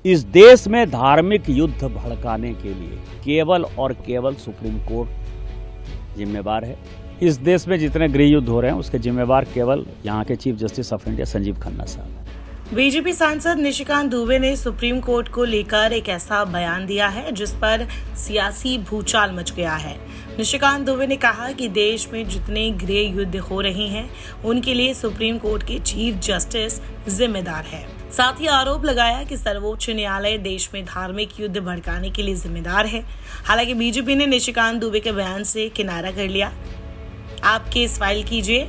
इस देश में धार्मिक युद्ध भड़काने के लिए केवल और केवल सुप्रीम कोर्ट जिम्मेवार है। इस देश में जितने गृह युद्ध हो रहे हैं उसके जिम्मेवार केवल यहाँ के chief justice of India Sanjeev Khanna साहब हैं। बीजेपी सांसद निशिकांत दुबे ने सुप्रीम कोर्ट को लेकर एक ऐसा बयान दिया है जिस पर सियासी भूचाल मच गया है। निशिकांत दुबे ने कहा कि देश में जितने गृह युद्ध हो रहे हैं उनके लिए सुप्रीम कोर्ट के चीफ जस्टिस जिम्मेदार है। साथ ही आरोप लगाया कि सर्वोच्च न्यायालय देश में धार्मिक युद्ध भड़काने के लिए जिम्मेदार है। हालांकि बीजेपी ने निशिकांत दुबे के बयान से किनारा कर लिया। आप केस फाइल कीजिए,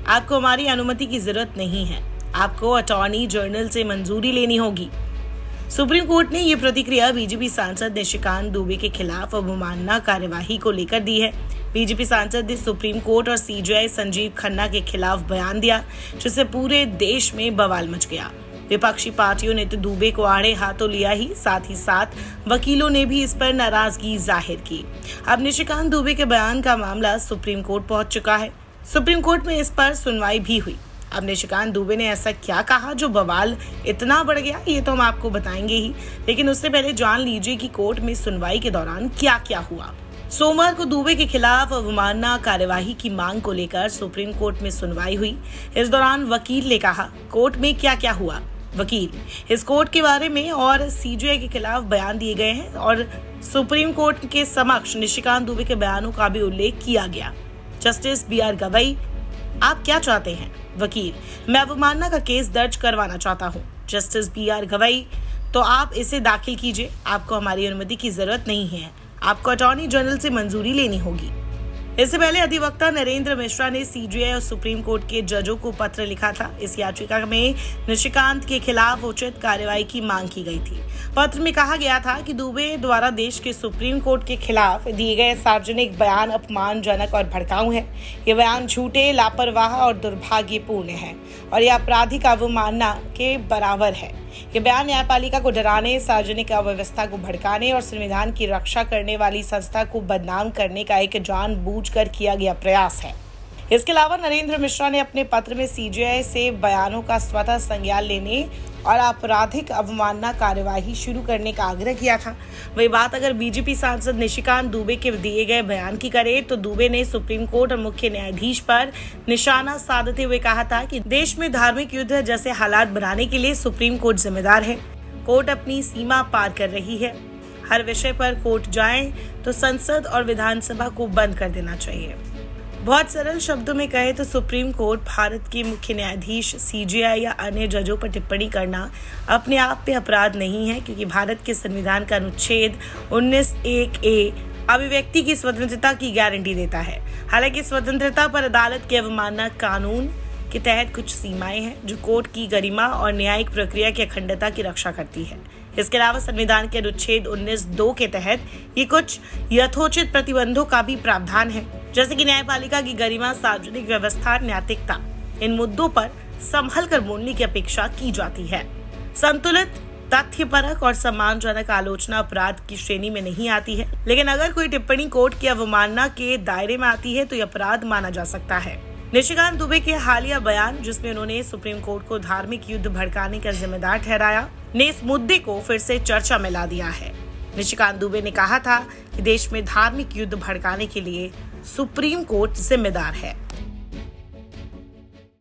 आपको हमारी अनुमति की जरूरत नहीं है, आपको अटॉर्नी जनरल से मंजूरी लेनी होगी। सुप्रीम कोर्ट ने ये प्रतिक्रिया बीजेपी सांसद निशिकांत दुबे के खिलाफ अवमानना कार्यवाही को लेकर दी है। बीजेपी सांसद ने सुप्रीम कोर्ट और सीजेआई संजीव खन्ना के खिलाफ बयान दिया, जिससे पूरे देश में बवाल मच गया। विपक्षी पार्टियों ने तो दुबे को आड़े हाथों लिया ही साथ वकीलों ने भी इस पर नाराजगी जाहिर की। अब निशिकांत दुबे के बयान का मामला सुप्रीम कोर्ट पहुंच चुका है। सुप्रीम कोर्ट में इस पर सुनवाई भी हुई। अब निशिकांत दुबे ने ऐसा क्या कहा जो बवाल इतना बढ़ गया, ये तो हम आपको बताएंगे ही, लेकिन उससे पहले जान लीजिए कि कोर्ट में सुनवाई के दौरान क्या क्या हुआ। सोमवार को दुबे के खिलाफ अवमानना कार्यवाही की मांग को लेकर सुप्रीम कोर्ट में सुनवाई हुई। इस दौरान वकील ने कहा, कोर्ट में क्या क्या हुआ। वकील, इस कोर्ट के बारे में और सीजेआई के खिलाफ बयान दिए गए हैं और सुप्रीम कोर्ट के समक्ष निशिकांत दुबे के बयानों का भी उल्लेख किया गया। जस्टिस BR गवई, आप क्या चाहते हैं। वकील, मैं अवमानना का केस दर्ज करवाना चाहता हूं। जस्टिस BR गवई, तो आप इसे दाखिल कीजिए, आपको हमारी अनुमति की जरूरत नहीं है, आपको अटॉर्नी जनरल से मंजूरी लेनी होगी। इससे पहले अधिवक्ता नरेंद्र मिश्रा ने सीजेआई और सुप्रीम कोर्ट के जजों को पत्र लिखा था। इस याचिका में निशिकांत के खिलाफ उचित कार्रवाई की मांग की गई थी। पत्र में कहा गया था कि दुबे द्वारा देश के सुप्रीम कोर्ट के खिलाफ दिए गए सार्वजनिक बयान अपमानजनक और भड़काऊ है। ये बयान झूठे, लापरवाह और दुर्भाग्यपूर्ण है और यह आपराधिक अवमानना के बराबर है। ये बयान न्यायपालिका को डराने, सार्वजनिक अव्यवस्था को भड़काने और संविधान की रक्षा करने वाली संस्था को बदनाम करने का एक जानबूझकर किया गया प्रयास है। इसके अलावा नरेंद्र मिश्रा ने अपने पत्र में सीजेआई से बयानों का स्वतः संज्ञान लेने और आपराधिक अवमानना कार्यवाही शुरू करने का आग्रह किया था। वही बात अगर बीजेपी सांसद निशिकांत दुबे के दिए गए बयान की करें तो दुबे ने सुप्रीम कोर्ट और मुख्य न्यायाधीश पर निशाना साधते हुए कहा था कि देश में धार्मिक युद्ध जैसे हालात बनाने के लिए सुप्रीम कोर्ट जिम्मेदार है। कोर्ट अपनी सीमा पार कर रही है। हर विषय पर कोर्ट जाए तो संसद और विधानसभा को बंद कर देना चाहिए। बहुत सरल शब्दों में कहे तो सुप्रीम कोर्ट, भारत के मुख्य न्यायाधीश, सीजेआई या अन्य जजों पर टिप्पणी करना अपने आप में अपराध नहीं है, क्योंकि भारत के संविधान का अनुच्छेद 19(1)(a) अभिव्यक्ति की स्वतंत्रता की गारंटी देता है। हालांकि स्वतंत्रता पर अदालत के अवमानना कानून के तहत कुछ सीमाएं हैं जो कोर्ट की गरिमा और न्यायिक प्रक्रिया की अखंडता की रक्षा करती है। इसके अलावा संविधान के अनुच्छेद 19(2) के तहत ये कुछ यथोचित प्रतिबंधों का भी प्रावधान है, जैसे कि न्यायपालिका की गरिमा, सार्वजनिक व्यवस्था, नैतिकता। इन मुद्दों पर संभल कर बोलने की अपेक्षा की जाती है। संतुलित, तथ्यपरक और सम्मानजनक आलोचना अपराध की श्रेणी में नहीं आती है, लेकिन अगर कोई टिप्पणी कोर्ट की अवमानना के दायरे में आती है तो यह अपराध माना जा सकता है। निशिकांत दुबे के हालिया बयान, जिसमें उन्होंने सुप्रीम कोर्ट को धार्मिक युद्ध भड़काने का जिम्मेदार ठहराया, ने इस मुद्दे को फिर से चर्चा में ला दिया है। निशिकांत दुबे ने कहा था कि देश में धार्मिक युद्ध भड़काने के लिए सुप्रीम कोर्ट जिम्मेदार है।